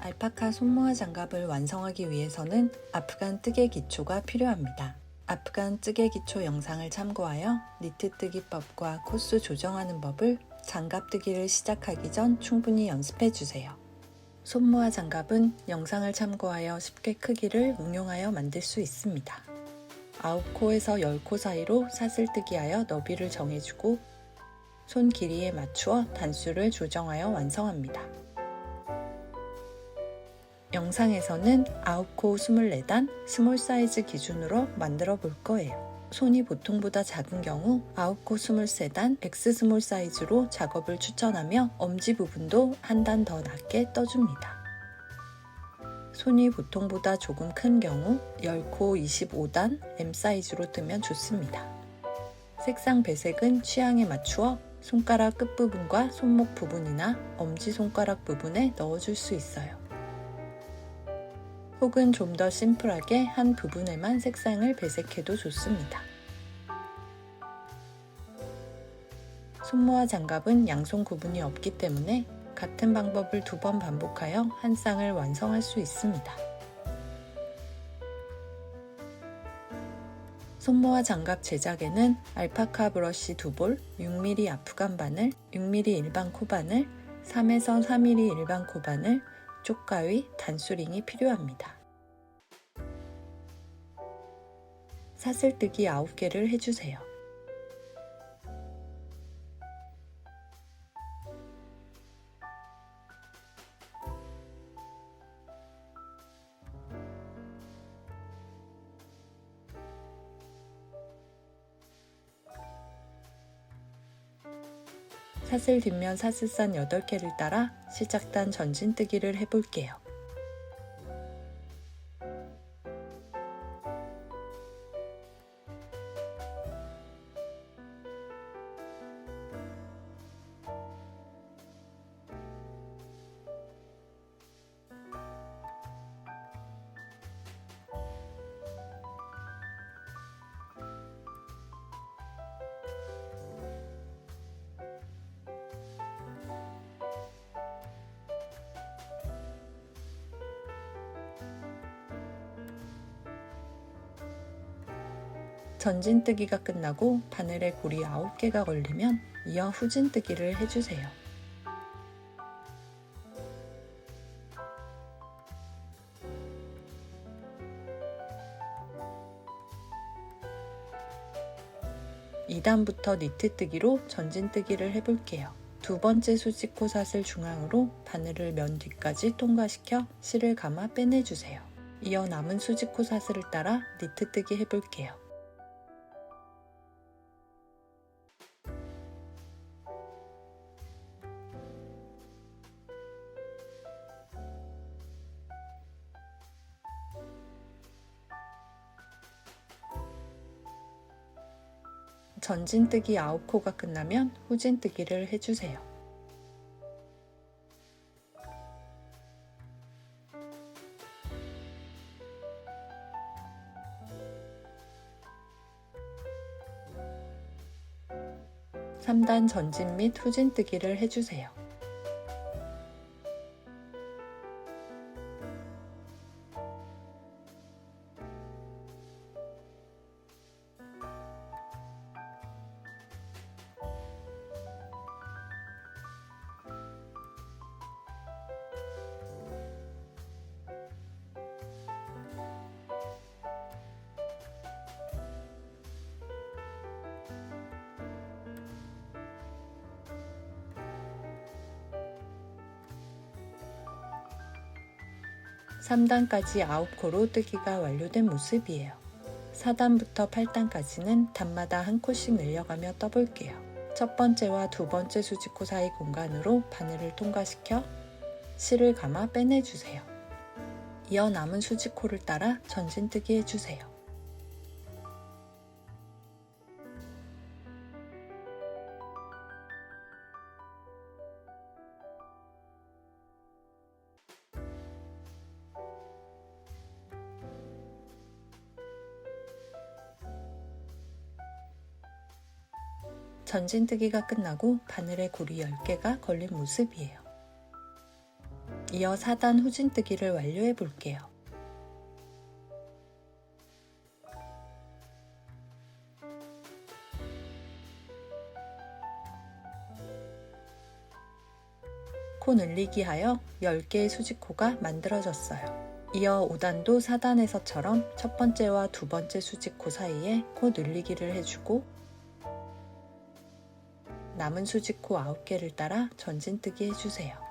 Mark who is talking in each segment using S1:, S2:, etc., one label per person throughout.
S1: 알파카 손모아 장갑을 완성하기 위해서는 아프간 뜨개 기초가 필요합니다. 아프간 뜨개 기초 영상을 참고하여 니트 뜨기법과 코스 조정하는 법을 장갑 뜨기를 시작하기 전 충분히 연습해 주세요. 손모아 장갑은 영상을 참고하여 쉽게 크기를 응용하여 만들 수 있습니다. 9코에서 10코 사이로 사슬뜨기하여 너비를 정해주고 손 길이에 맞추어 단수를 조정하여 완성합니다. 영상에서는 9코 24단 스몰 사이즈 기준으로 만들어 볼 거예요. 손이 보통보다 작은 경우 9코 23단 X 스몰 사이즈로 작업을 추천하며 엄지 부분도 한 단 더 낮게 떠줍니다. 손이 보통보다 조금 큰 경우 10코 25단 M 사이즈로 뜨면 좋습니다. 색상 배색은 취향에 맞추어 손가락 끝부분과 손목 부분이나 엄지손가락 부분에 넣어줄 수 있어요. 혹은 좀 더 심플하게 한 부분에만 색상을 배색해도 좋습니다. 손모아 장갑은 양손 구분이 없기 때문에 같은 방법을 2번 반복하여 한 쌍을 완성할 수 있습니다. 손모아 장갑 제작에는 알파카 브러쉬 2볼, 6mm 아프간 바늘, 6mm 일반 코바늘, 3에서 4mm 일반 코바늘, 쪽가위, 단수링이 필요합니다. 사슬뜨기 9개를 해주세요. 사슬 뒷면 사슬선 8개를 따라 시작단 전진뜨기를 해볼게요. 전진뜨기가 끝나고 바늘에 고리 9개가 걸리면 이어 후진뜨기를 해주세요. (2단부터) 니트뜨기로 전진뜨기를 해볼게요. 2번째 수직코 사슬 중앙으로 바늘을 면 뒤까지 통과시켜 실을 감아 빼내주세요. 이어 남은 수직코 사슬을 따라 니트뜨기 해볼게요. 전진뜨기 9코가 끝나면 후진뜨기를 해주세요. (3단) 전진 및 후진뜨기를 해주세요. (3단까지) 9코로 뜨기가 완료된 모습이에요. (4단부터) (8단까지는) 단마다 한 코씩 늘려가며 떠볼게요. 첫 번째와 두 번째 수직코 사이 공간으로 바늘을 통과시켜 실을 감아 빼내주세요. 이어 남은 수직코를 따라 전진뜨기 해주세요. 전진뜨기가 끝나고 바늘에 고리 10개가 걸린 모습이에요. 이어 4단 후진뜨기를 완료해 볼게요. 코 늘리기 하여 10개의 수직코가 만들어졌어요. 이어 5단도 4단에서처럼 첫 번째와 두 번째 수직코 사이에 코 늘리기를 해주고 남은 수직코 9개를 따라 전진뜨기 해주세요.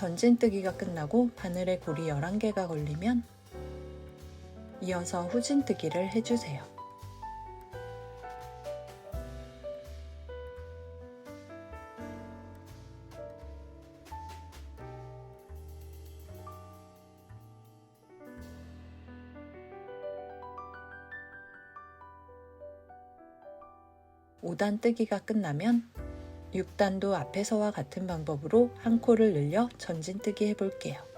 S1: 전진뜨기가 끝나고 바늘에 고리 11개가 걸리면 이어서 후진뜨기를 해주세요. (5단) 뜨기가 끝나면 6단도 앞에서와 같은 방법으로 한 코를 늘려 전진뜨기 해볼게요.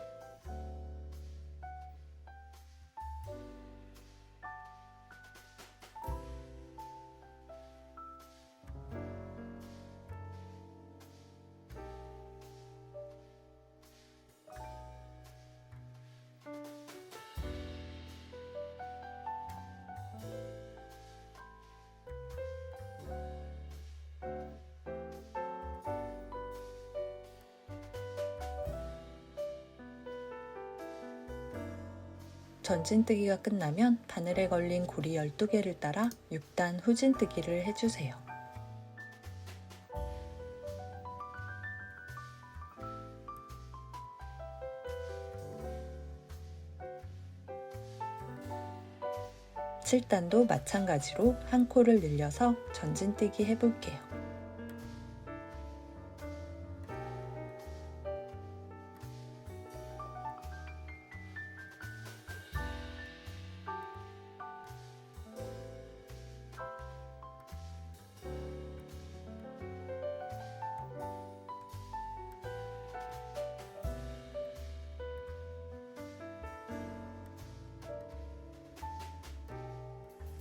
S1: 전진뜨기가 끝나면 바늘에 걸린 고리 12개를 따라 6단 후진뜨기를 해주세요. (7단도) 마찬가지로 한 코를 늘려서 전진뜨기 해볼게요.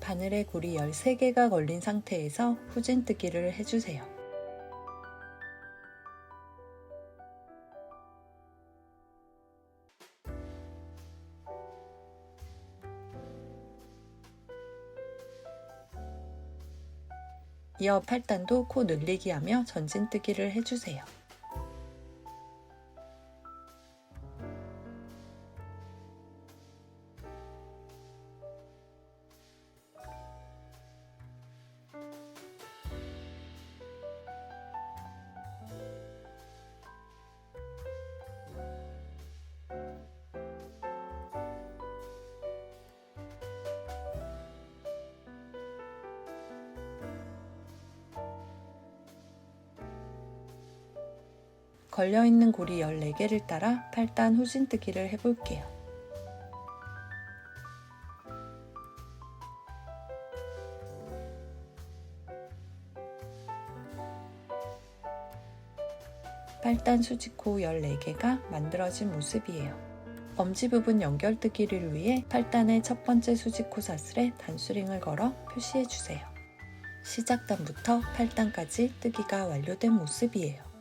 S1: 바늘에 고리 13개가 걸린 상태에서 후진뜨기를 해주세요. 이어 8단도 코 늘리기 하며 전진뜨기를 해주세요. 걸려있는 고리 14개를 따라 8단 후진뜨기를 해볼게요. (8단) 수직코 14개가 만들어진 모습이에요. 엄지 부분 연결뜨기를 위해 8단의 첫 번째 수직코 사슬에 단수링을 걸어 표시해주세요. 시작단부터 8단까지 뜨기가 완료된 모습이에요.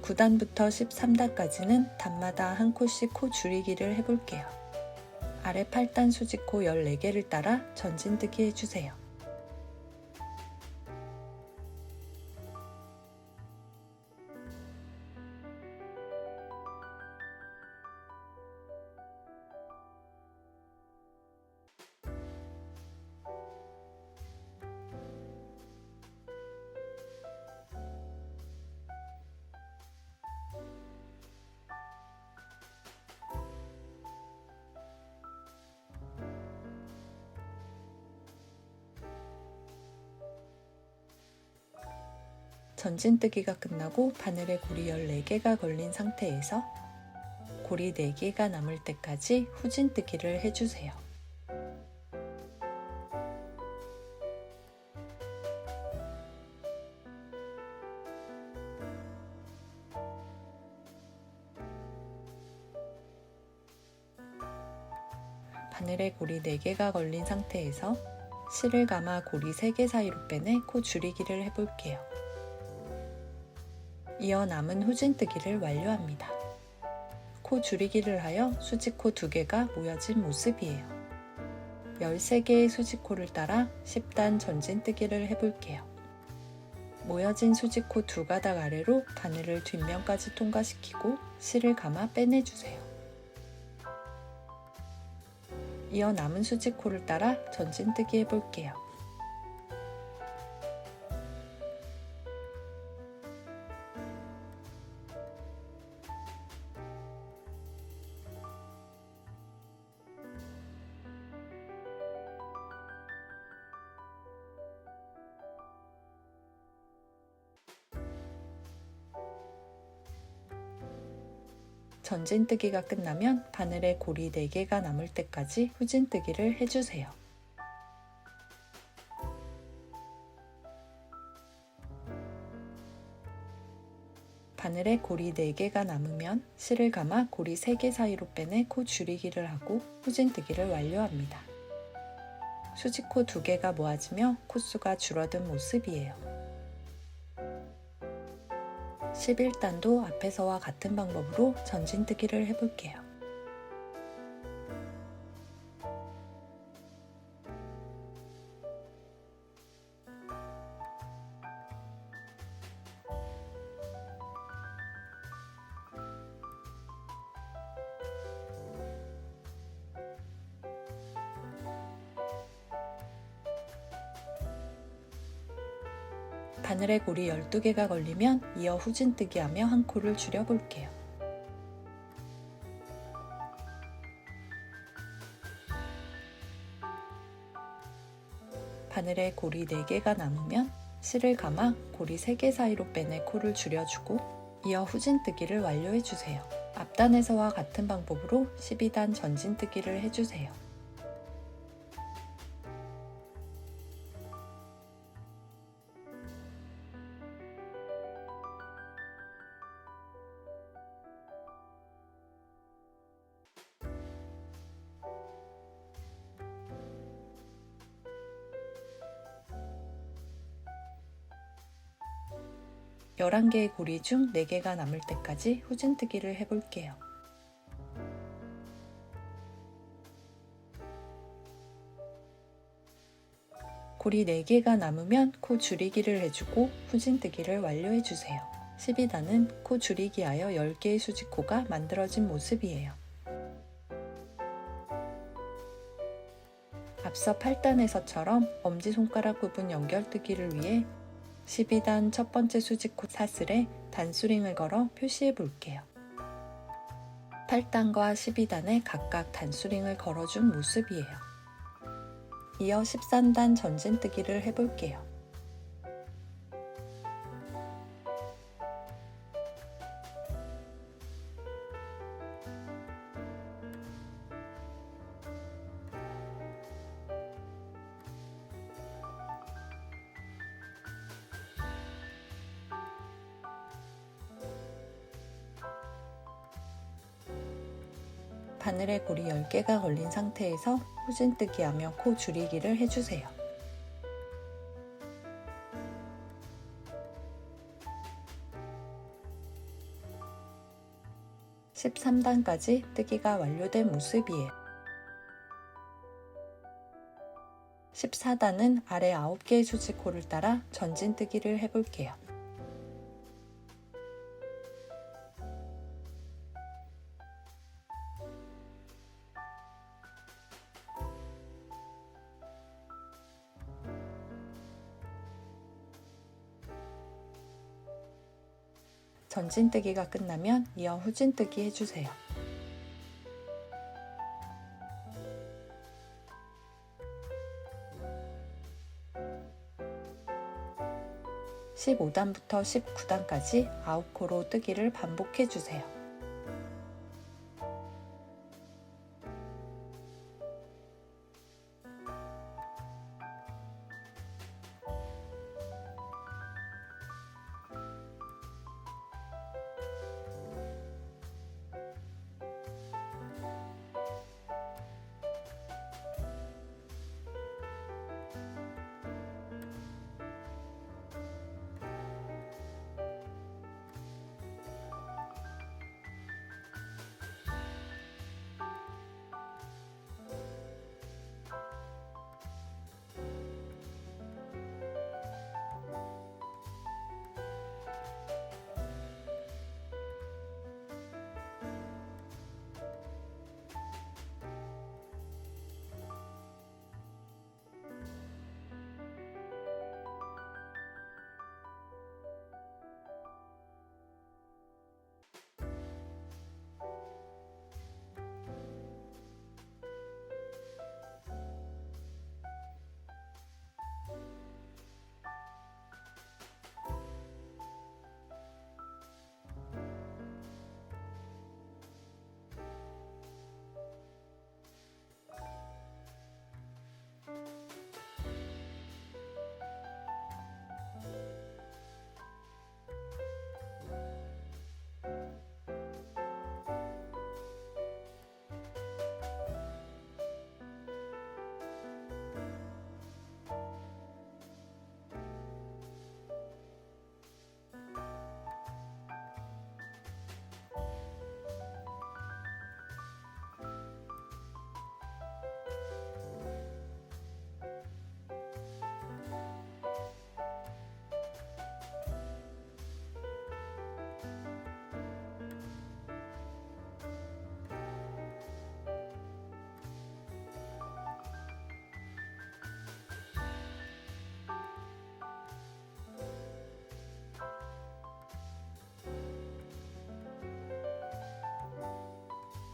S1: 9단부터 13단까지는 단마다 한 코씩 코 줄이기를 해볼게요. 아래 8단 수직코 14개를 따라 전진뜨기 해주세요. 전진뜨기가 끝나고 바늘에 고리 14개가 걸린 상태에서 고리 4개가 남을 때까지 후진뜨기를 해주세요. 바늘에 고리 4개가 걸린 상태에서 실을 감아 고리 3개 사이로 빼내 코 줄이기를 해볼게요. 이어 남은 후진뜨기를 완료합니다. 코 줄이기를 하여 수직코 2개가 모여진 모습이에요. 13개의 수직코를 따라 10단 전진뜨기를 해볼게요. 모여진 수직코 2가닥 아래로 바늘을 뒷면까지 통과시키고 실을 감아 빼내주세요. 이어 남은 수직코를 따라 전진뜨기 해볼게요. 전진뜨기가 끝나면 바늘에 고리 4개가 남을 때까지 후진뜨기를 해주세요. 바늘에 고리 4개가 남으면 실을 감아 고리 3개 사이로 빼내 코 줄이기를 하고 후진뜨기를 완료합니다. 수직코 2개가 모아지며 코수가 줄어든 모습이에요. 11단도 앞에서와 같은 방법으로 전진뜨기를 해볼게요. 바늘에 고리 12개가 걸리면 이어 후진뜨기 하며 한 코를 줄여볼게요. 바늘에 고리 4개가 남으면 실을 감아 고리 3개 사이로 빼내 코를 줄여주고 이어 후진뜨기를 완료해주세요. 앞단에서와 같은 방법으로 12단 전진뜨기를 해주세요. 열 11개의 고리 중 4개가 남을 때까지 후진뜨기를 해볼게요. 고리 4개가 남으면 코 줄이기를 해주고 후진뜨기를 완료해주세요. 12단은 코 줄이기 하여 10개의 수직코가 만들어진 모습이에요. 앞서 8단에서처럼 엄지손가락 부분 연결뜨기를 위해 12단 첫 번째 수직코 사슬에 단수링을 걸어 표시해 볼게요. 8단과 12단에 각각 단수링을 걸어준 모습이에요. 이어 13단 전진뜨기를 해볼게요. 바늘에 고리 10개가 걸린 상태에서 후진뜨기 하며 코 줄이기를 해주세요. (13단까지) 뜨기가 완료된 모습이에요. 14단은 아래 9개의 수직코를 따라 전진뜨기를 해볼게요. 전진뜨기가 끝나면 이어 후진뜨기 해주세요. (15단부터 19단까지) 9코로 뜨기를 반복해주세요.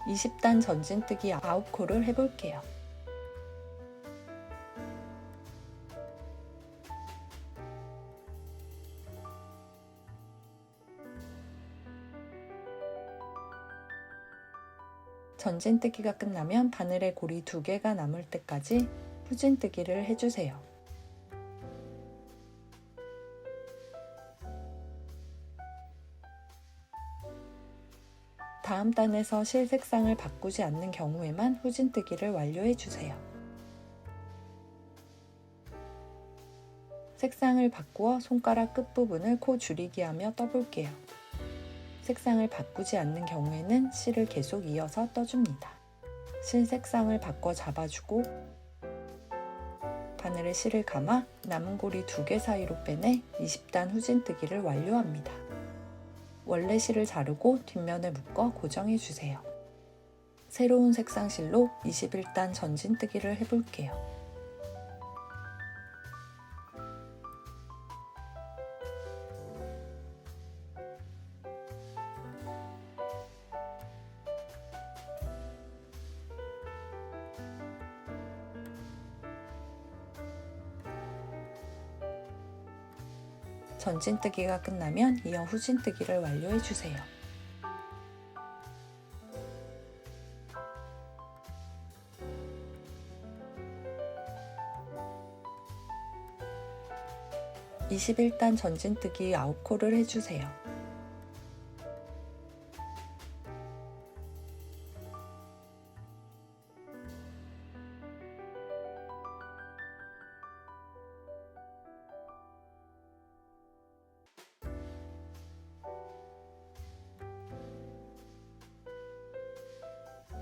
S1: 20단 전진뜨기 9코를 해볼게요. 전진뜨기가 끝나면 바늘에 고리 2개가 남을 때까지 후진뜨기를 해주세요. 다음 단에서 실 색상을 바꾸지 않는 경우에만 후진뜨기를 완료해주세요. 색상을 바꾸어 손가락 끝부분을 코 줄이기 하며 떠볼게요. 색상을 바꾸지 않는 경우에는 실을 계속 이어서 떠줍니다. 실 색상을 바꿔 잡아주고 바늘에 실을 감아 남은 고리 2개 사이로 빼내 20단 후진뜨기를 완료합니다. 원래 실을 자르고 뒷면을 묶어 고정해주세요. 새로운 색상 실로 21단 전진뜨기를 해볼게요. 전진뜨기가 끝나면 이어 후진뜨기를 완료해주세요. (21단) 전진뜨기 9코를 해주세요.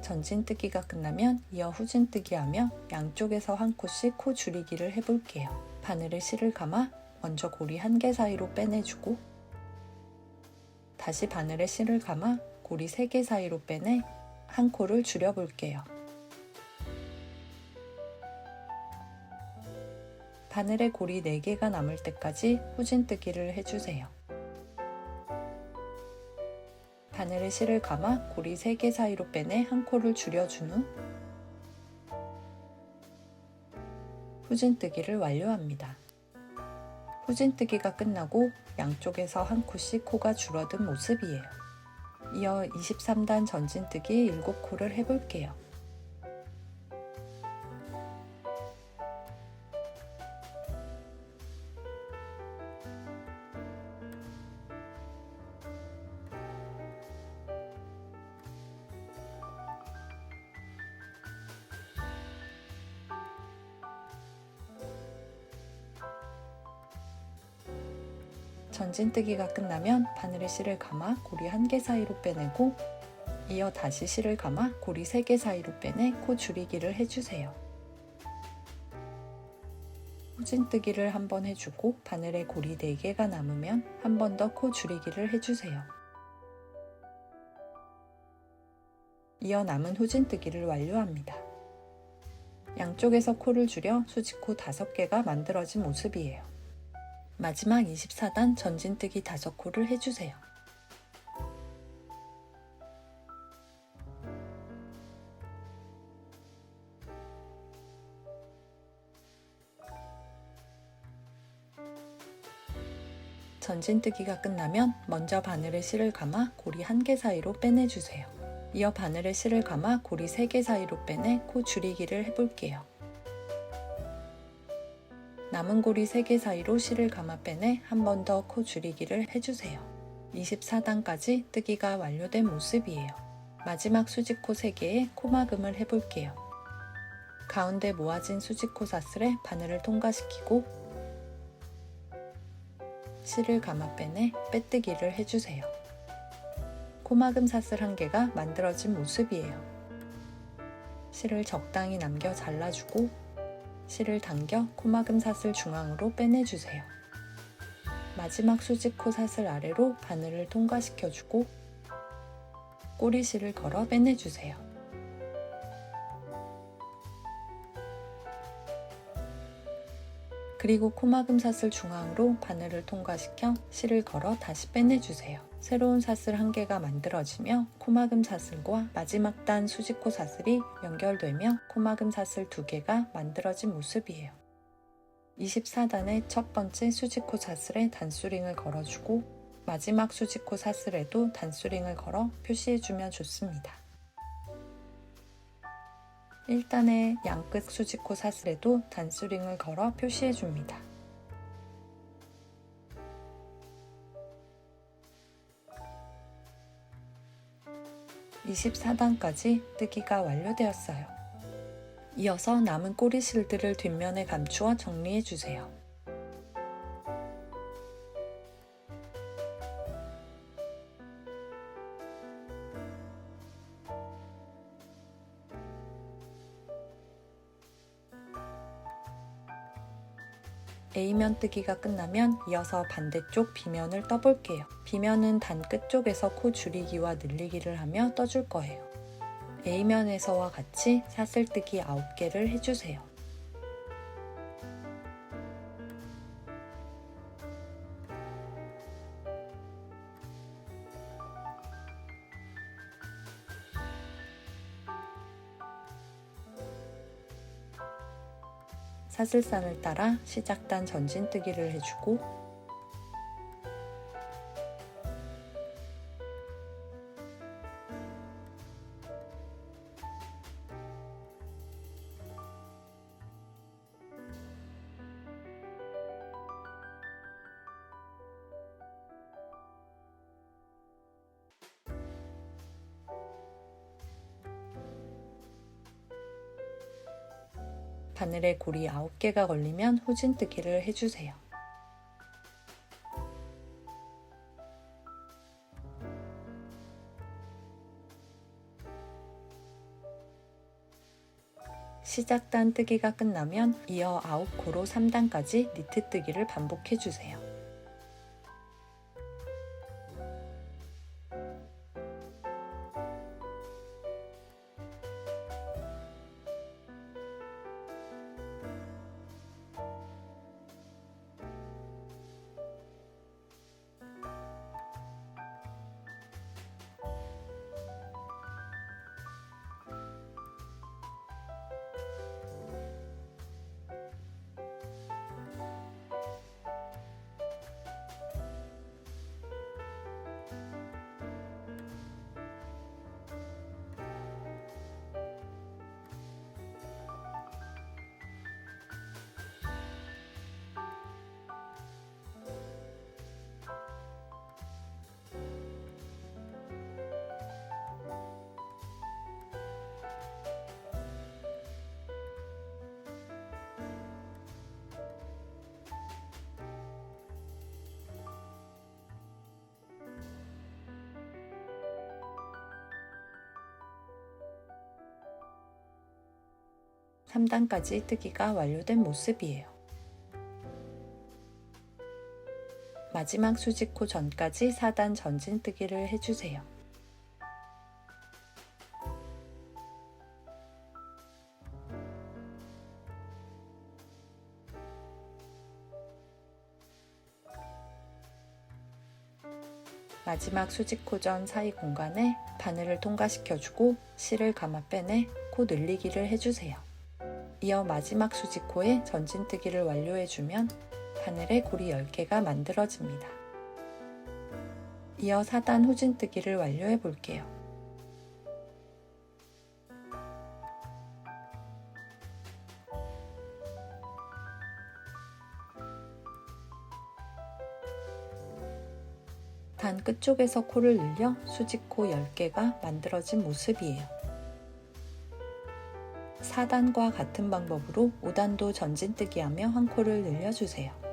S1: 전진뜨기가 끝나면 이어 후진뜨기 하며 양쪽에서 한 코씩 코 줄이기를 해볼게요. 바늘에 실을 감아 먼저 고리 1개 사이로 빼내주고 다시 바늘에 실을 감아 고리 3개 사이로 빼내 한 코를 줄여볼게요. 바늘에 고리 4개가 남을 때까지 후진뜨기를 해주세요. 바늘에 실을 감아 고리 3개 사이로 빼내 한 코를 줄여준 후 후진뜨기를 완료합니다. 후진뜨기가 끝나고 양쪽에서 한 코씩 코가 줄어든 모습이에요. 이어 23단 전진뜨기 7코를 해볼게요. 전진뜨기가 끝나면 바늘에 실을 감아 고리 1개 사이로 빼내고 이어 다시 실을 감아 고리 3개 사이로 빼내 코 줄이기를 해주세요. 후진뜨기를 한번 해주고 바늘에 고리 4개가 남으면 한 번 더 코 줄이기를 해주세요. 이어 남은 후진뜨기를 완료합니다. 양쪽에서 코를 줄여 수직코 5개가 만들어진 모습이에요. 마지막 24단 전진뜨기 5코를 해주세요. 전진뜨기가 끝나면 먼저 바늘에 실을 감아 고리 1개 사이로 빼내주세요. 이어 바늘에 실을 감아 고리 3개 사이로 빼내 코 줄이기를 해볼게요. 남은 고리 3개 사이로 실을 감아 빼내 한 번 더 코 줄이기를 해주세요. 24단까지 뜨기가 완료된 모습이에요. 마지막 수직코 3개에 코막음을 해볼게요. 가운데 모아진 수직코 사슬에 바늘을 통과시키고 실을 감아 빼내 빼뜨기를 해주세요. 코막음 사슬 1개가 만들어진 모습이에요. 실을 적당히 남겨 잘라주고 실을 당겨 코막음 사슬 중앙으로 빼내주세요. 마지막 수직코 사슬 아래로 바늘을 통과시켜주고 꼬리실을 걸어 빼내주세요. 그리고 코막음 사슬 중앙으로 바늘을 통과시켜 실을 걸어 다시 빼내주세요. 새로운 사슬 1개가 만들어지며 코막음 사슬과 마지막 단 수직코 사슬이 연결되며 코막음 사슬 2개가 만들어진 모습이에요. 24단의 첫 번째 수직코 사슬에 단수링을 걸어주고 마지막 수직코 사슬에도 단수링을 걸어 표시해주면 좋습니다. 1단의 양끝 수직코 사슬에도 단수링을 걸어 표시해줍니다. 24단까지 뜨기가 완료되었어요. 이어서 남은 꼬리 실들을 뒷면에 감추어 정리해주세요. A면 뜨기가 끝나면 이어서 반대쪽 B면을 떠볼게요. B면은 단 끝쪽에서 코 줄이기와 늘리기를 하며 떠줄 거예요. A면에서와 같이 사슬뜨기 9개를 해주세요. 사슬선을 따라 시작단 전진뜨기를 해주고 바늘에 고리 9개가 걸리면 후진뜨기를 해주세요. 시작단 뜨기가 끝나면 이어 9코로 3단까지 니트 뜨기를 반복해주세요. (3단까지) 뜨기가 완료된 모습이에요. 마지막 수직코 전까지 4단 전진뜨기를 해주세요. 마지막 수직코 전 사이 공간에 바늘을 통과시켜주고 실을 감아 빼내 코 늘리기를 해주세요. 이어 마지막 수직코에 전진뜨기를 완료해주면 바늘에 고리 10개가 만들어집니다. 이어 4단 후진뜨기를 완료해 볼게요. 단 끝쪽에서 코를 늘려 수직코 10개가 만들어진 모습이에요. 4단과 같은 방법으로 5단도 전진뜨기 하며 한 코를 늘려주세요.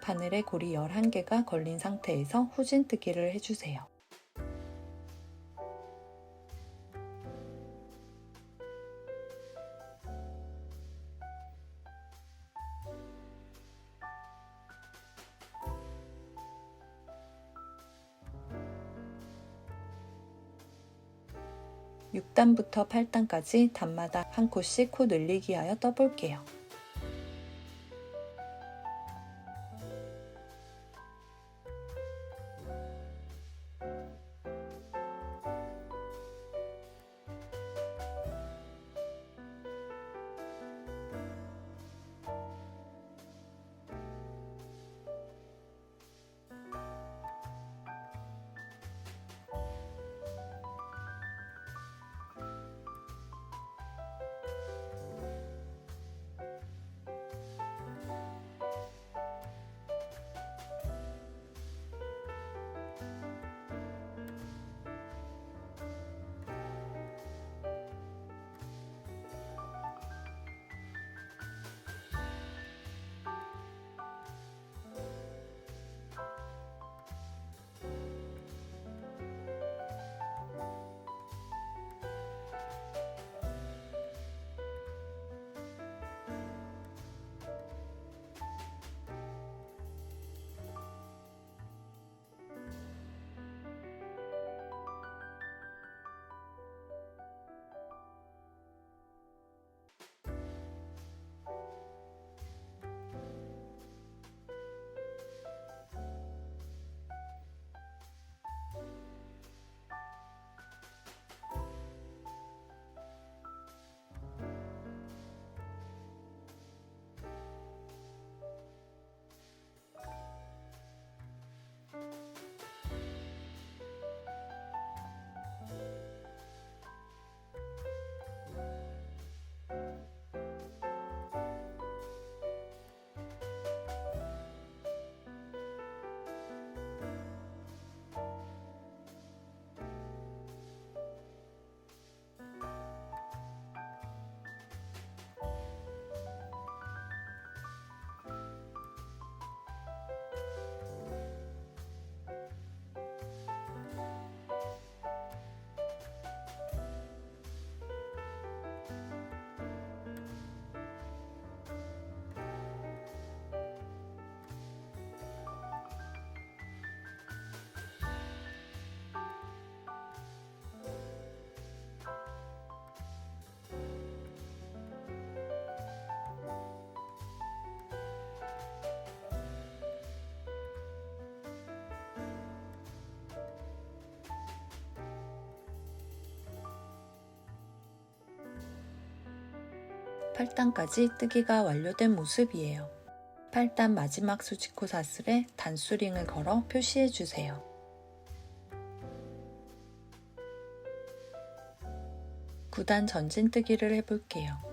S1: 바늘에 고리 11개가 걸린 상태에서 후진뜨기를 해주세요. (6) 단부터 (8) 단까지 단마다 한 코씩 코 늘리기 하여 떠볼게요. (8)단까지 뜨기가 완료된 모습이에요. (8) 단 마지막 수직코 사슬에 단수링을 걸어 표시해주세요. (9) 단 전진뜨기를 해볼게요.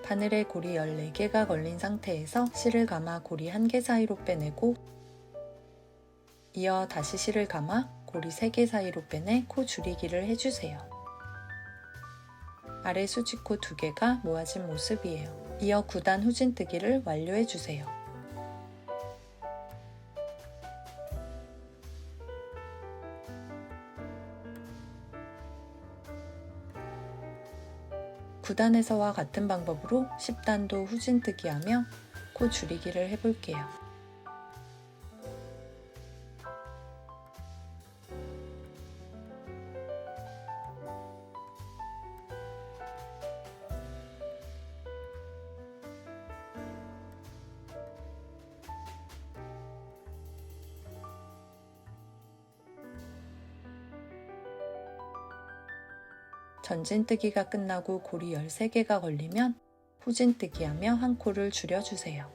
S1: 바늘에 고리 14개가 걸린 상태에서 실을 감아 고리 1개 사이로 빼내고, 이어 다시 실을 감아 고리 3개 사이로 빼내 코 줄이기를 해주세요. 아래 수직코 2개가 모아진 모습이에요. 이어 9단 후진뜨기를 완료해주세요. (9단에서와) 같은 방법으로 (10단도) 후진뜨기하며 코 줄이기를 해볼게요. 전진뜨기가 끝나고 고리 13개가 걸리면 후진뜨기하며 한 코를 줄여주세요.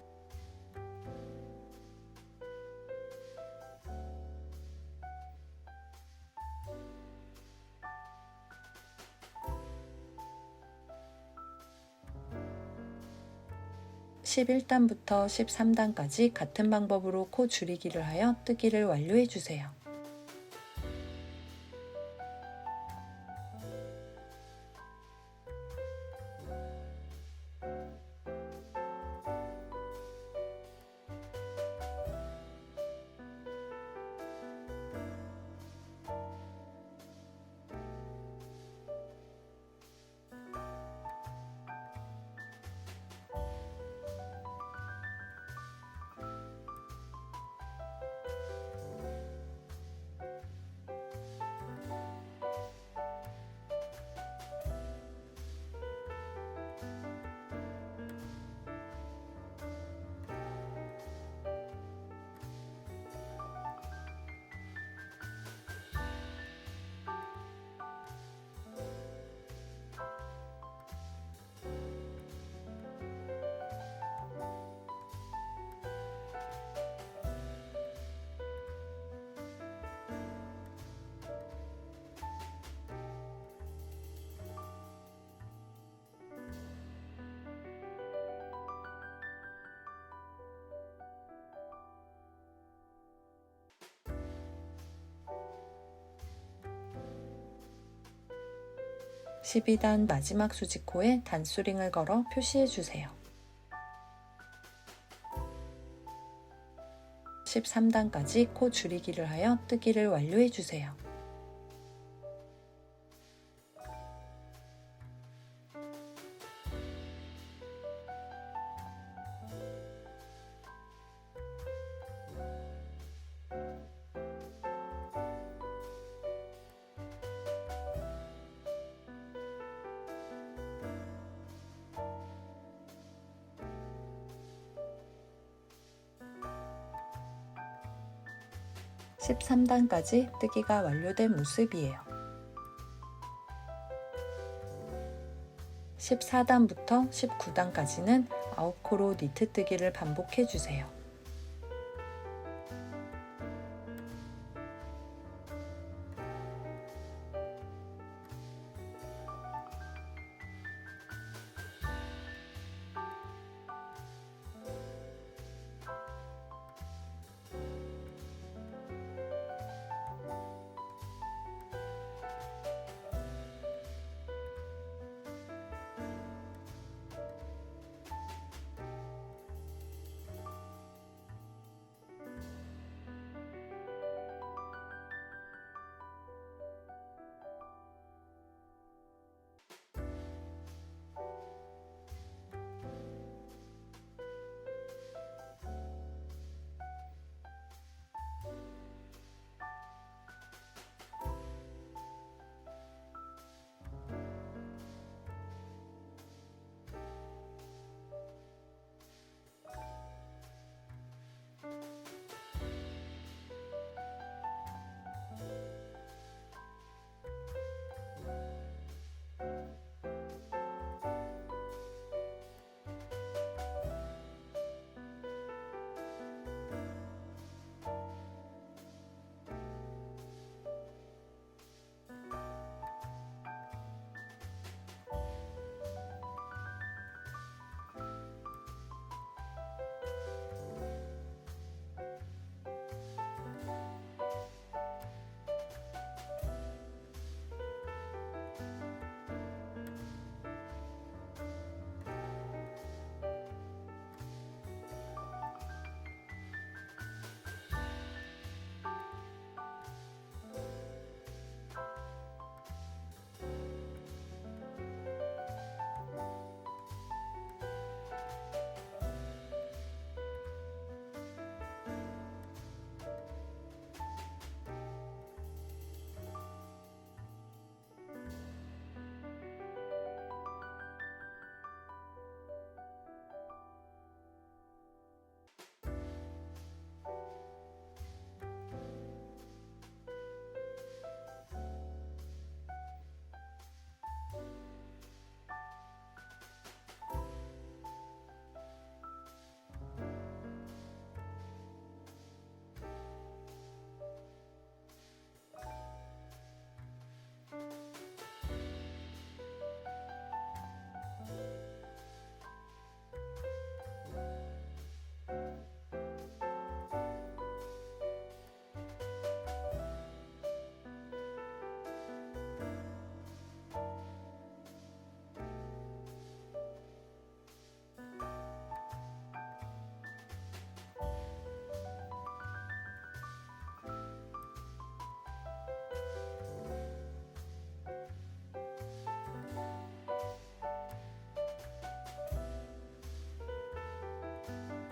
S1: 11단부터 13단까지 같은 방법으로 코 줄이기를 하여 뜨기를 완료해 주세요. (12단) 마지막 수직코에 단수링을 걸어 표시해 주세요. 13단까지 코 줄이기를 하여 뜨기를 완료해 주세요. (13단까지) 뜨기가 완료된 모습이에요. 14단부터 19단까지는 아웃코로 니트 뜨기를 반복해 주세요.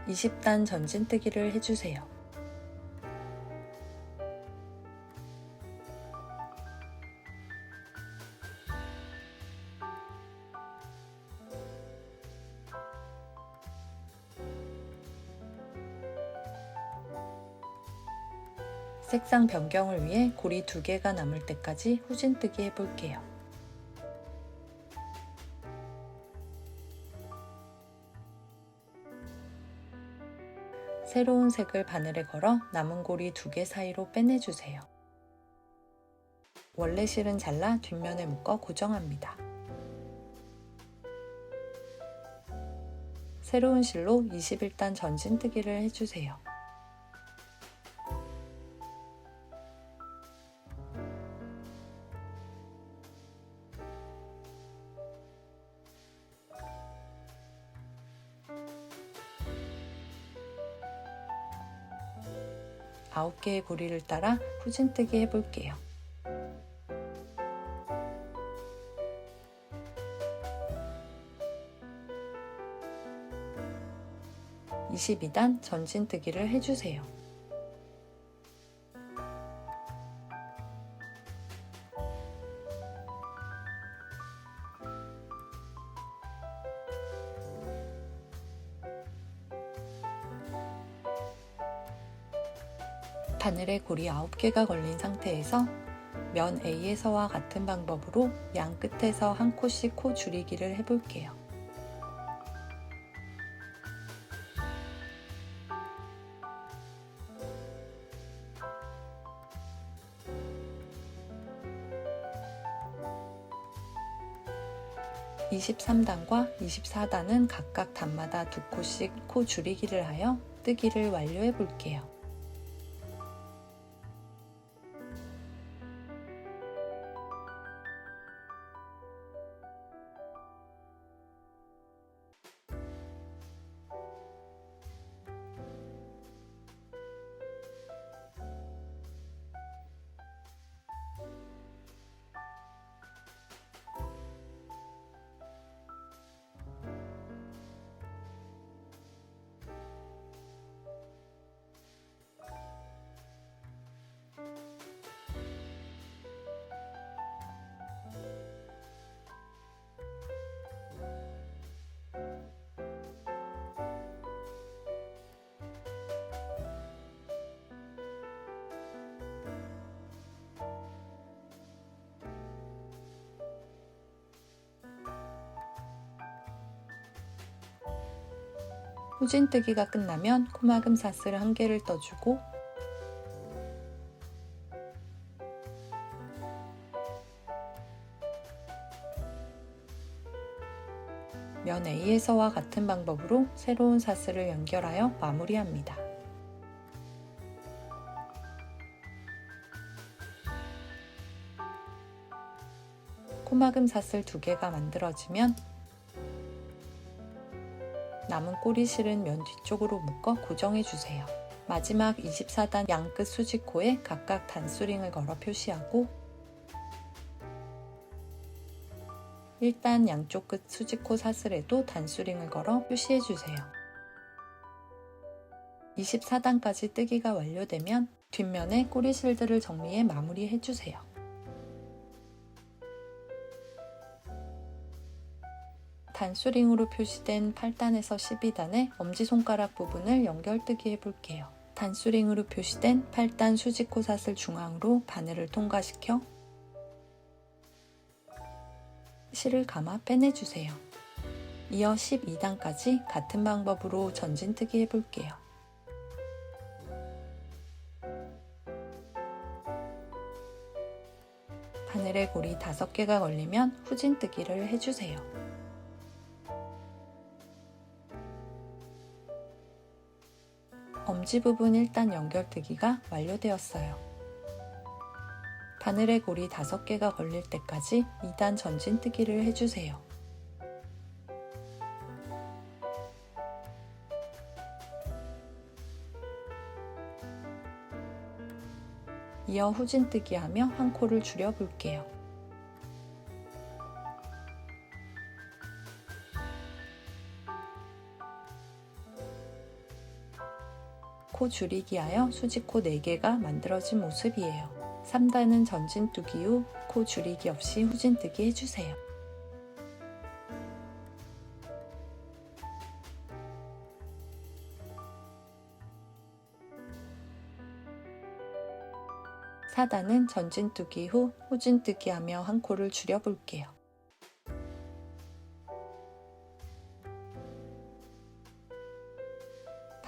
S1: 20단 전진뜨기를 해주세요. 색상 변경을 위해 고리 2개가 남을 때까지 후진뜨기 해볼게요. 새로운 색을 바늘에 걸어 남은 고리 2개 사이로 빼내주세요. 원래 실은 잘라 뒷면에 묶어 고정합니다. 새로운 실로 21단 전진뜨기를 해주세요. 아홉 개의 고리를 따라 후진뜨기 해볼게요. (22단) 전진뜨기를 해주세요. 바늘에 고리 9개가 걸린 상태에서 면 A에서와 같은 방법으로 양 끝에서 한 코씩 코 줄이기를 해볼게요. (23단과) (24단은) 각각 단마다 2코씩 코 줄이기를 하여 뜨기를 완료해 볼게요. 후진뜨기가 끝나면 코막음 사슬 1개를 떠주고 면 A에서와 같은 방법으로 새로운 사슬을 연결하여 마무리합니다. 코막음 사슬 2개가 만들어지면 남은 꼬리실은 면 뒤쪽으로 묶어 고정해주세요. 마지막 24단 양끝 수직코에 각각 단수링을 걸어 표시하고 1단 양쪽 끝 수직코 사슬에도 단수링을 걸어 표시해주세요. 24단까지 뜨기가 완료되면 뒷면에 꼬리실들을 정리해 마무리해주세요. 단수링으로 표시된 8단에서 12단의 엄지손가락 부분을 연결뜨기 해볼게요. 단수링으로 표시된 8단 수직코 사슬 중앙으로 바늘을 통과시켜 실을 감아 빼내주세요. 이어 12단까지 같은 방법으로 전진뜨기 해볼게요. 바늘에 고리 5개가 걸리면 후진뜨기를 해주세요. 엄지 부분 1단 연결뜨기가 완료되었어요. 바늘에 고리 5개가 걸릴 때까지 2단 전진뜨기를 해주세요. 이어 후진뜨기 하며 한 코를 줄여볼게요. 코 줄이기 하여 수직코 4개가 만들어진 모습이에요. 3단은 전진뜨기 후 코 줄이기 없이 후진뜨기 해주세요. (4단은) 전진뜨기 후 후진뜨기 하며 한 코를 줄여볼게요.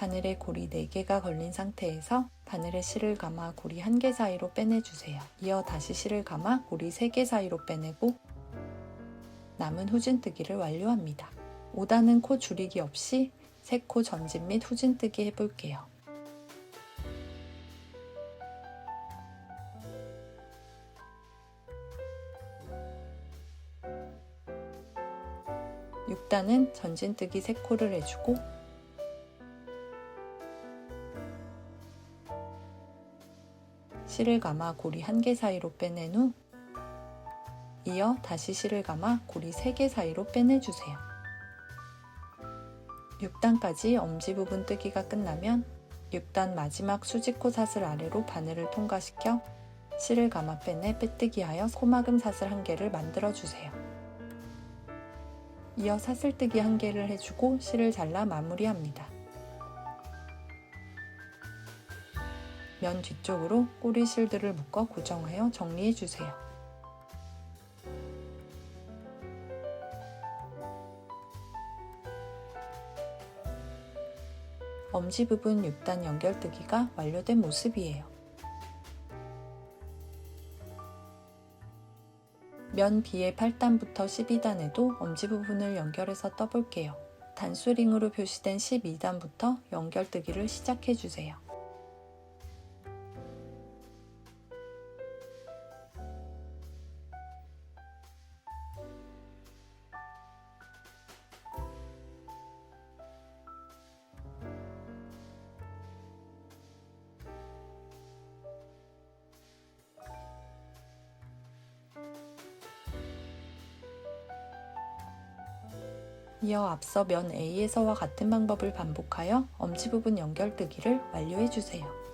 S1: 바늘에 고리 4개가 걸린 상태에서 바늘에 실을 감아 고리 1개 사이로 빼내주세요. 이어 다시 실을 감아 고리 3개 사이로 빼내고 남은 후진뜨기를 완료합니다. 5단은 코 줄이기 없이 3코 전진 및 후진뜨기 해볼게요. (6단은) 전진뜨기 3코를 해주고 실을 감아 고리 1개 사이로 빼낸 후 이어 다시 실을 감아 고리 3개 사이로 빼내주세요. 6단까지 엄지 부분 뜨기가 끝나면 6단 마지막 수직코 사슬 아래로 바늘을 통과시켜 실을 감아 빼내 빼뜨기 하여 코막음 사슬 1개를 만들어주세요. 이어 사슬뜨기 1개를 해주고 실을 잘라 마무리합니다. 면 뒤쪽으로 꼬리 실들을 묶어 고정하여 정리해주세요. 엄지 부분 6단 연결뜨기가 완료된 모습이에요. 면 B의 8단부터 12단에도 엄지 부분을 연결해서 떠볼게요. 단수링으로 표시된 12단부터 연결뜨기를 시작해주세요. 이어 앞서 면 A에서와 같은 방법을 반복하여 엄지 부분 연결뜨기를 완료해주세요.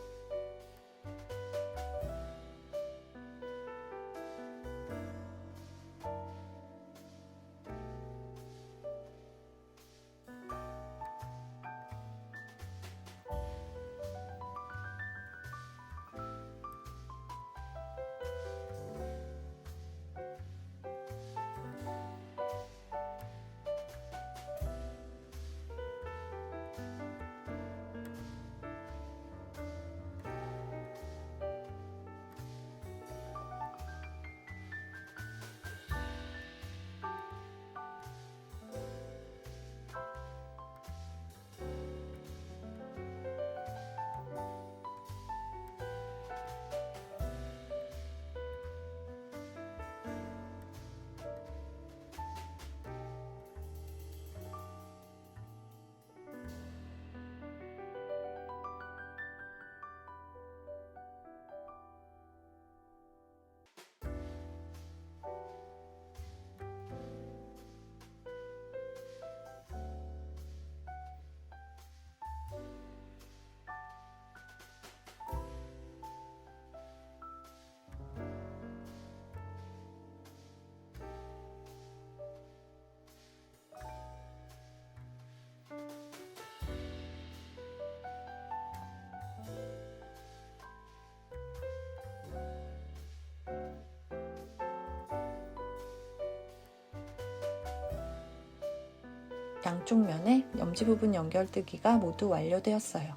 S1: 양쪽 면에 엄지 부분 연결뜨기가 모두 완료되었어요.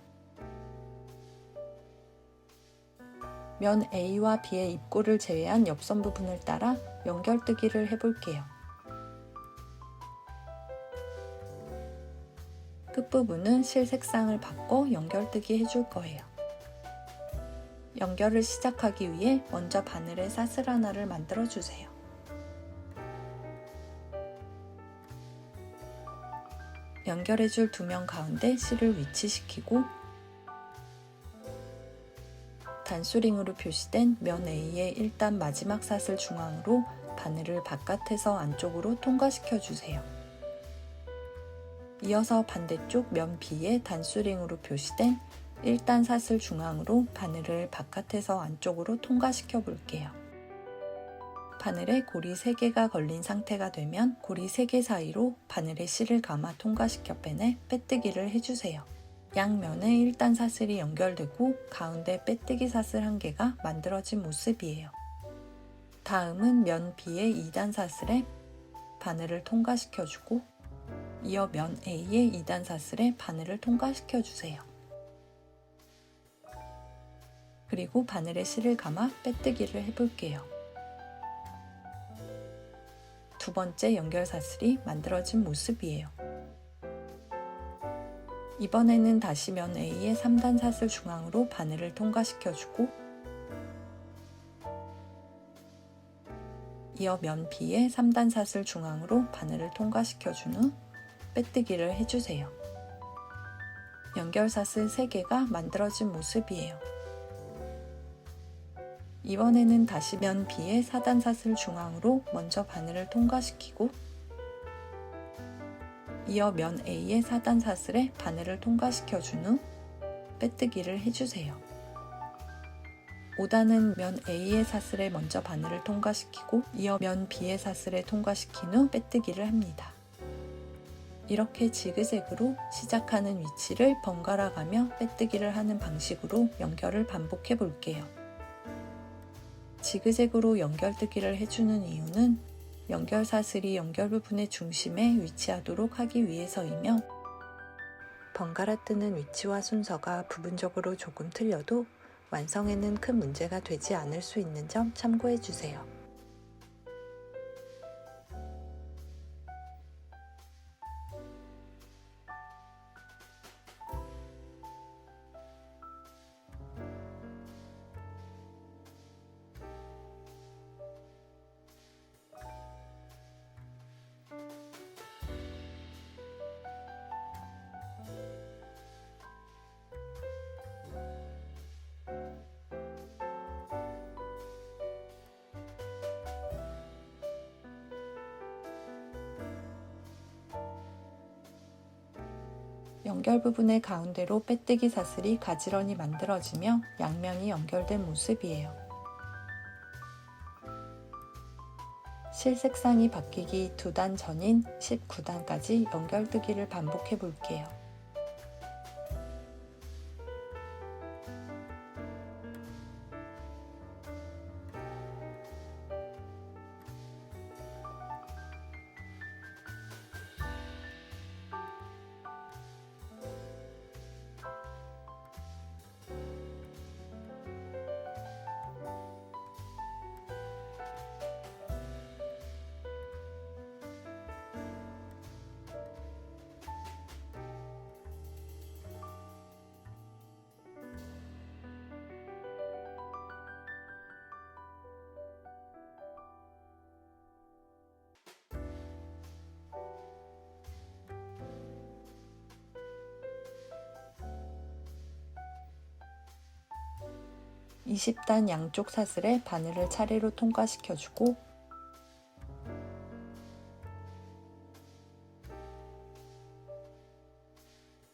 S1: 면 A와 B의 입꼬를 제외한 옆선 부분을 따라 연결뜨기를 해볼게요. 끝부분은 실 색상을 바꿔 연결뜨기 해줄 거예요. 연결을 시작하기 위해 먼저 바늘에 사슬 하나를 만들어주세요. 연결해줄 두 면 가운데 실을 위치시키고 단수링으로 표시된 면 A의 1단 마지막 사슬 중앙으로 바늘을 바깥에서 안쪽으로 통과시켜 주세요. 이어서 반대쪽 면 B의 단수링으로 표시된 1단 사슬 중앙으로 바늘을 바깥에서 안쪽으로 통과시켜 볼게요. 바늘에 고리 3개가 걸린 상태가 되면 고리 3개 사이로 바늘에 실을 감아 통과시켜 빼내 빼뜨기를 해주세요. 양면에 1단 사슬이 연결되고 가운데 빼뜨기 사슬 1개가 만들어진 모습이에요. 다음은 면 B의 2단 사슬에 바늘을 통과시켜주고 이어 면 A의 2단 사슬에 바늘을 통과시켜주세요. 그리고 바늘에 실을 감아 빼뜨기를 해볼게요. 두 번째 연결 사슬이 만들어진 모습이에요. 이번에는 다시 면 A의 3단 사슬 중앙으로 바늘을 통과시켜주고 이어 면 B의 3단 사슬 중앙으로 바늘을 통과시켜준 후 빼뜨기를 해주세요. 연결 사슬 3개가 만들어진 모습이에요. 이번에는 다시 면 B의 4단 사슬 중앙으로 먼저 바늘을 통과시키고 이어 면 A의 4단 사슬에 바늘을 통과시켜준 후 빼뜨기를 해주세요. 5단은 면 A의 사슬에 먼저 바늘을 통과시키고 이어 면 B의 사슬에 통과시킨 후 빼뜨기를 합니다. 이렇게 지그재그로 시작하는 위치를 번갈아 가며 빼뜨기를 하는 방식으로 연결을 반복해 볼게요. 지그재그로 연결뜨기를 해주는 이유는 연결 사슬이 연결 부분의 중심에 위치하도록 하기 위해서이며 번갈아 뜨는 위치와 순서가 부분적으로 조금 틀려도 완성에는 큰 문제가 되지 않을 수 있는 점 참고해 주세요. 연결 부분의 가운데로 빼뜨기 사슬이 가지런히 만들어지며 양면이 연결된 모습이에요. 실 색상이 바뀌기 2단 전인 19단까지 연결뜨기를 반복해 볼게요. 이 20단 양쪽 사슬에 바늘을 차례로 통과시켜주고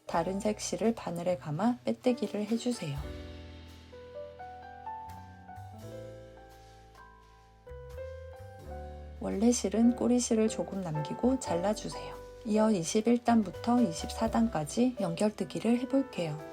S1: 다른 색 실을 바늘에 감아 빼뜨기를 해주세요. 원래 실은 꼬리실을 조금 남기고 잘라주세요. 이어 21단부터 24단까지 연결뜨기를 해볼게요.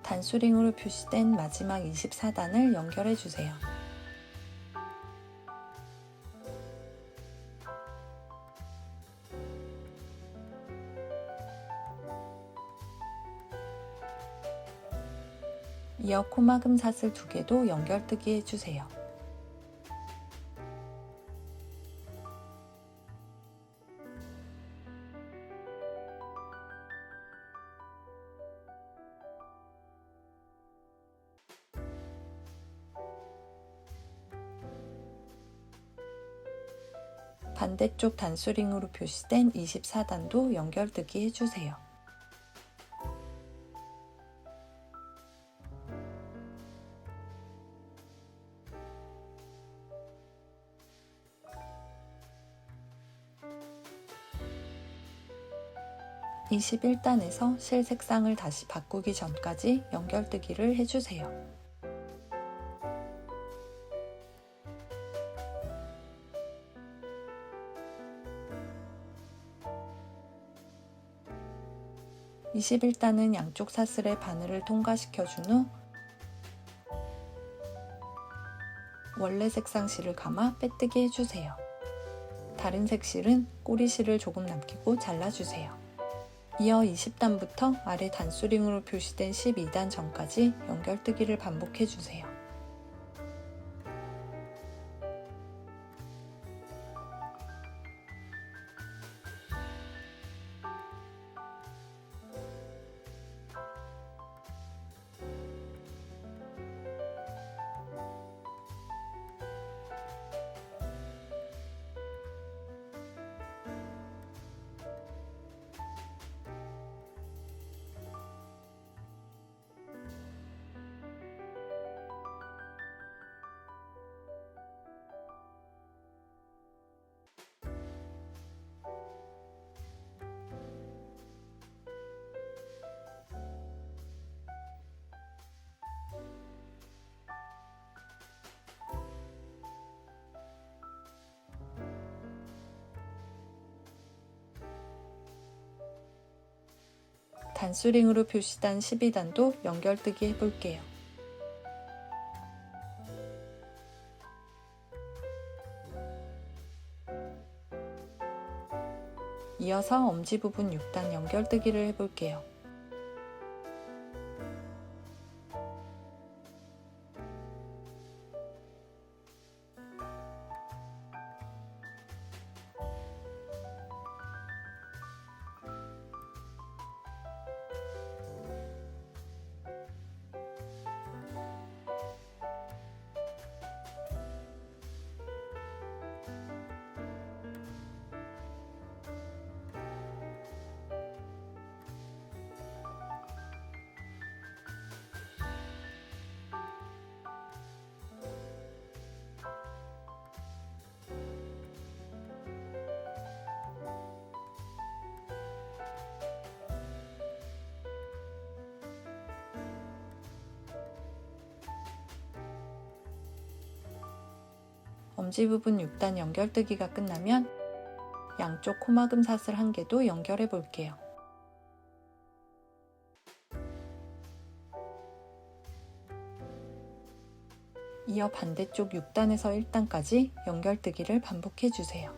S1: 단수링으로 표시된 마지막 24단을 연결해 주세요. 이어 코막음 사슬 2개도 연결뜨기 해주세요. 반대쪽 단수링으로 표시된 24단도 연결뜨기 해주세요. (21단에서) 실 색상을 다시 바꾸기 전까지 연결뜨기를 해주세요. (21단은) 양쪽 사슬의 바늘을 통과시켜준 후 원래 색상 실을 감아 빼뜨기 해주세요. 다른 색 실은 꼬리실을 조금 남기고 잘라주세요. 이어 20단부터 아래 단수링으로 표시된 12단 전까지 연결뜨기를 반복해주세요. 단수링으로 표시된 12단도 연결뜨기 해볼게요. 이어서 엄지 부분 6단 연결뜨기를 해볼게요. 엄지 부분 6단 연결뜨기가 끝나면 양쪽 코막음 사슬 1개도 연결해 볼게요. 이어 반대쪽 6단에서 1단까지 연결뜨기를 반복해 주세요.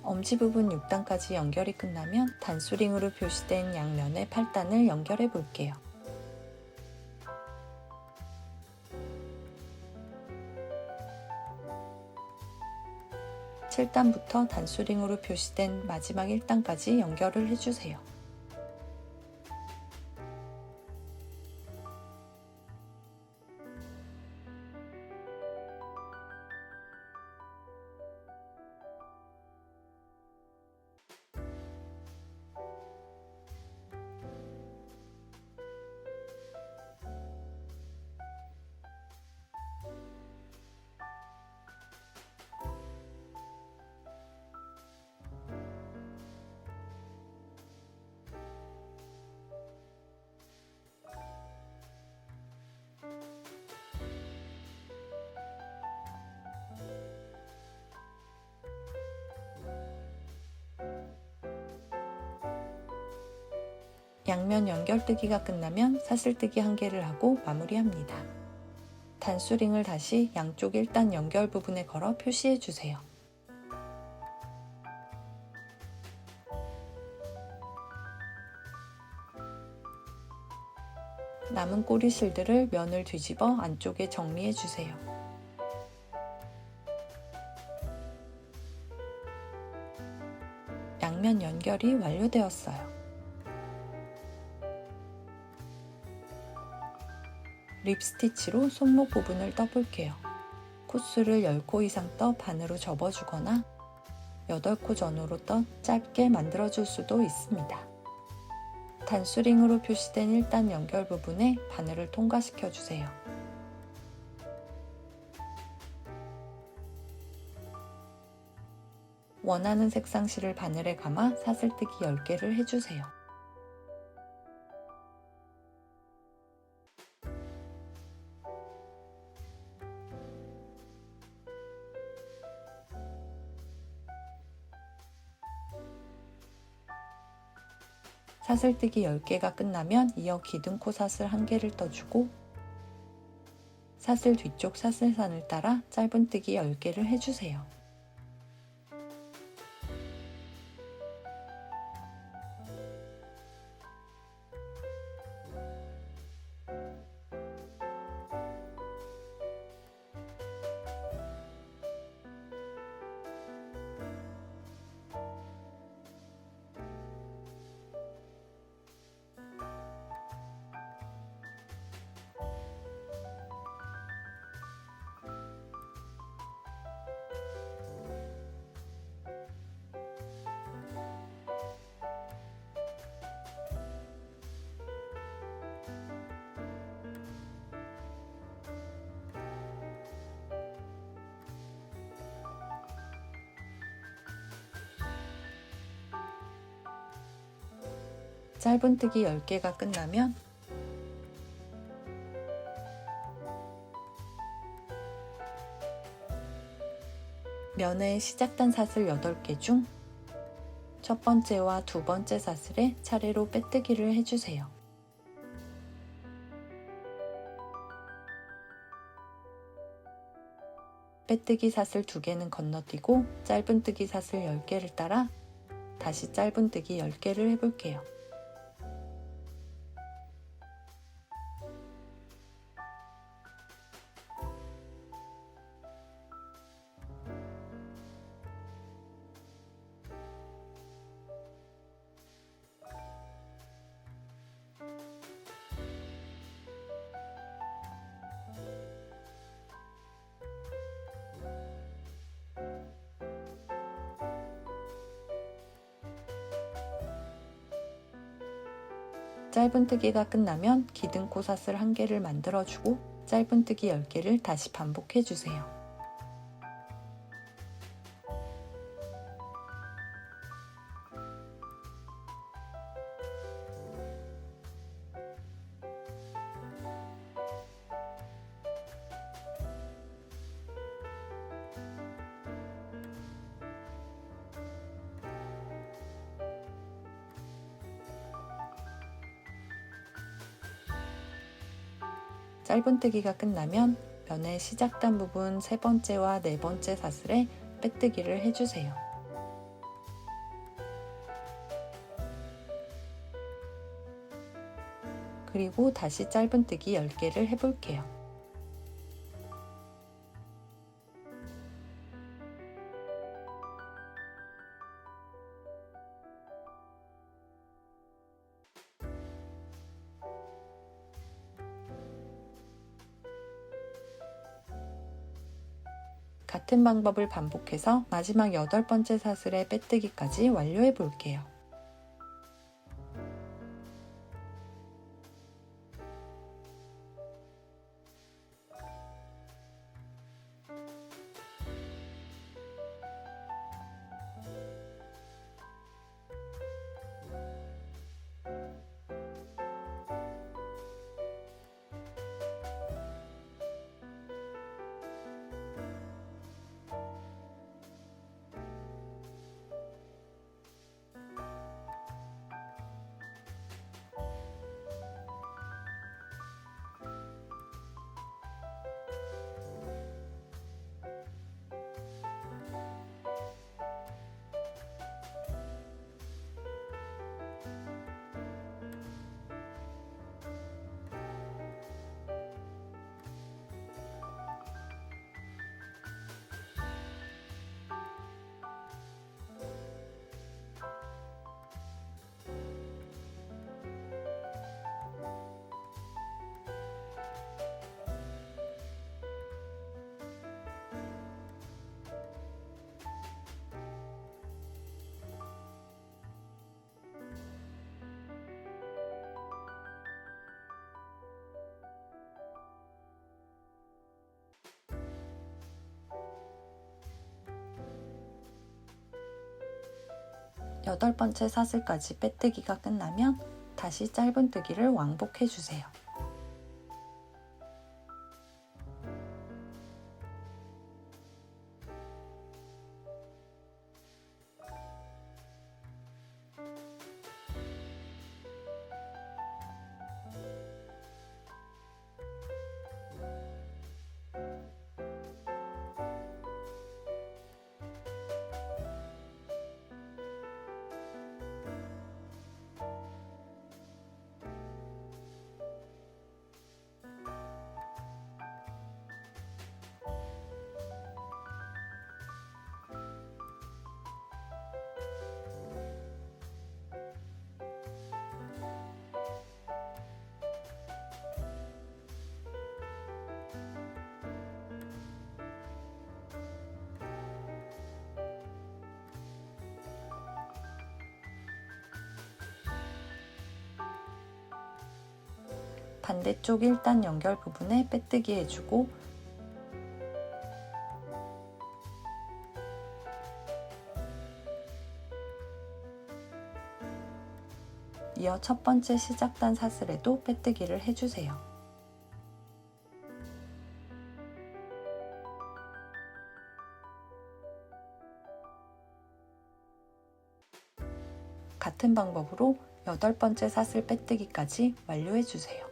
S1: 엄지 부분 6단까지 연결이 끝나면 단수링으로 표시된 양면의 8단을 연결해 볼게요. (7단부터) 단수링으로 표시된 마지막 1단까지 연결을 해주세요. 양면 연결뜨기가 끝나면 사슬뜨기 1개를 하고 마무리합니다. 단수링을 다시 양쪽 1단 연결 부분에 걸어 표시해 주세요. 남은 꼬리 실들을 면을 뒤집어 안쪽에 정리해 주세요. 양면 연결이 완료되었어요. 립스티치로 손목 부분을 떠볼게요. 코수를 10코 이상 떠 반으로 접어주거나 8코 전후로 떠 짧게 만들어줄 수도 있습니다. 단수링으로 표시된 1단 연결 부분에 바늘을 통과시켜 주세요. 원하는 색상실을 바늘에 감아 사슬뜨기 10개를 해주세요. 사슬뜨기 10개가 끝나면 이어 기둥코 사슬 1개를 떠주고 사슬 뒤쪽 사슬선을 따라 짧은뜨기 10개를 해주세요. 짧은뜨기 10개가 끝나면 면의 시작단 사슬 8개 중 첫 번째와 두 번째 사슬에 차례로 빼뜨기를 해주세요. 빼뜨기 사슬 2개는 건너뛰고 짧은뜨기 사슬 10개를 따라 다시 짧은뜨기 10개를 해볼게요. 짧은뜨기가 끝나면 기둥코 사슬 1개를 만들어주고 짧은뜨기 10개를 다시 반복해주세요. 짧은뜨기가 끝나면 면의 시작단 부분 3번째와 4번째 사슬에 빼뜨기를 해주세요. 그리고 다시 짧은뜨기 10개를 해볼게요. 같은 방법을 반복해서 마지막 8번째 사슬의 빼뜨기까지 완료해 볼게요. 8번째 사슬까지 빼뜨기가 끝나면 다시 짧은뜨기를 왕복해주세요. 반대쪽 1단 연결 부분에 빼뜨기 해주고 이어 첫 번째 시작단 사슬에도 빼뜨기를 해주세요. 같은 방법으로 8번째 사슬 빼뜨기까지 완료해주세요.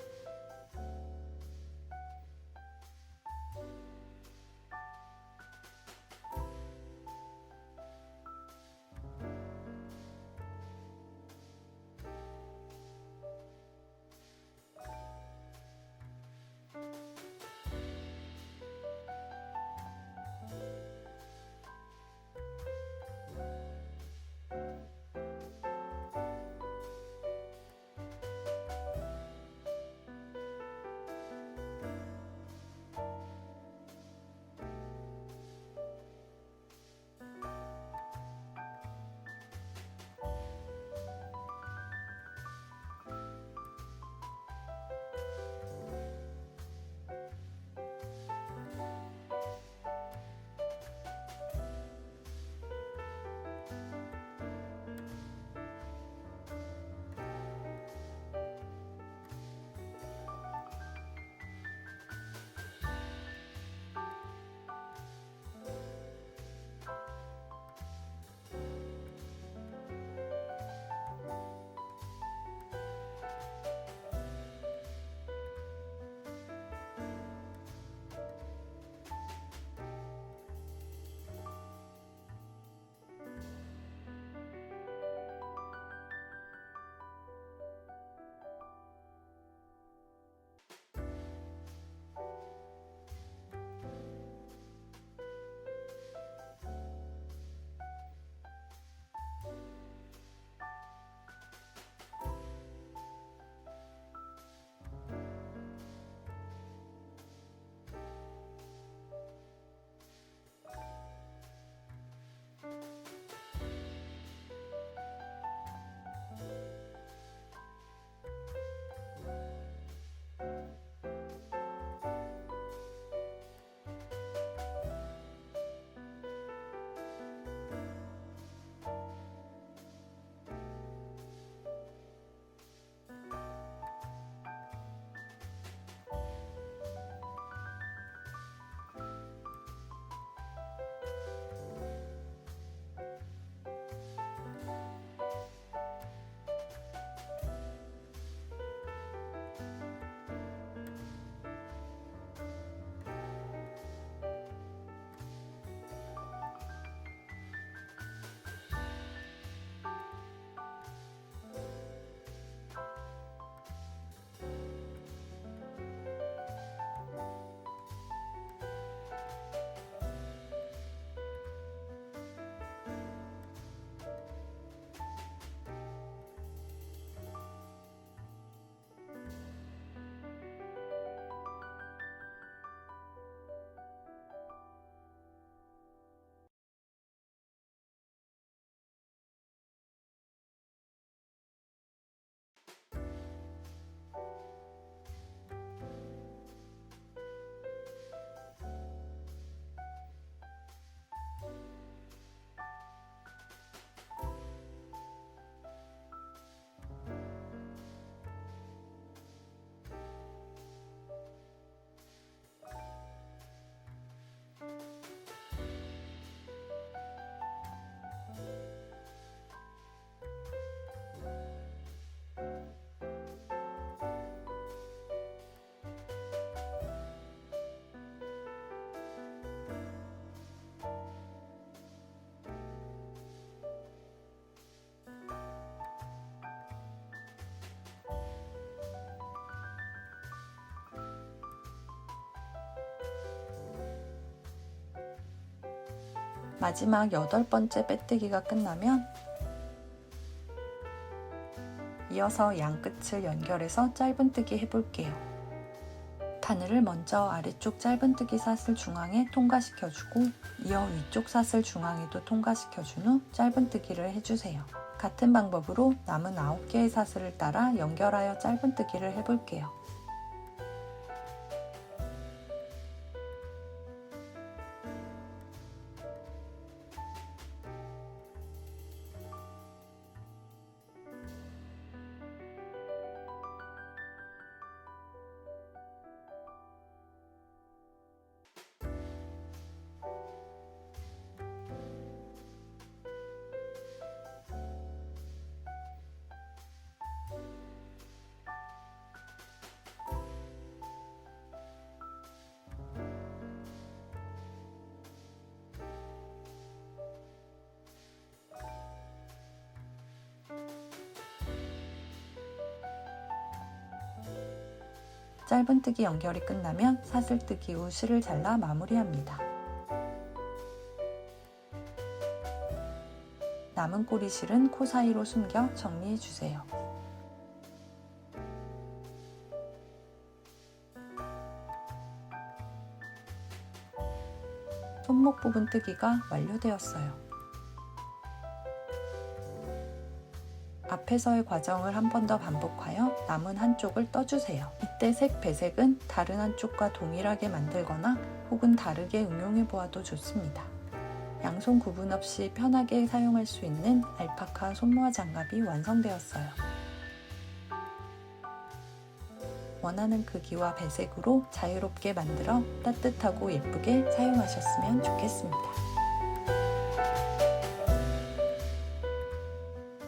S1: 마지막 8번째 빼뜨기가 끝나면 이어서 양끝을 연결해서 짧은뜨기 해볼게요. 바늘을 먼저 아래쪽 짧은뜨기 사슬 중앙에 통과시켜주고 이어 위쪽 사슬 중앙에도 통과시켜준 후 짧은뜨기를 해주세요. 같은 방법으로 남은 9개의 사슬을 따라 연결하여 짧은뜨기를 해볼게요. 짧은뜨기 연결이 끝나면 사슬뜨기 후 실을 잘라 마무리합니다. 남은 꼬리실은 코 사이로 숨겨 정리해주세요. 손목 부분 뜨기가 완료되었어요. 앞에서의 과정을 한 번 더 반복하여 남은 한쪽을 떠주세요. 이때 색 배색은 다른 한쪽과 동일하게 만들거나 혹은 다르게 응용해 보아도 좋습니다. 양손 구분 없이 편하게 사용할 수 있는 알파카 손모아 장갑이 완성되었어요. 원하는 크기와 배색으로 자유롭게 만들어 따뜻하고 예쁘게 사용하셨으면 좋겠습니다.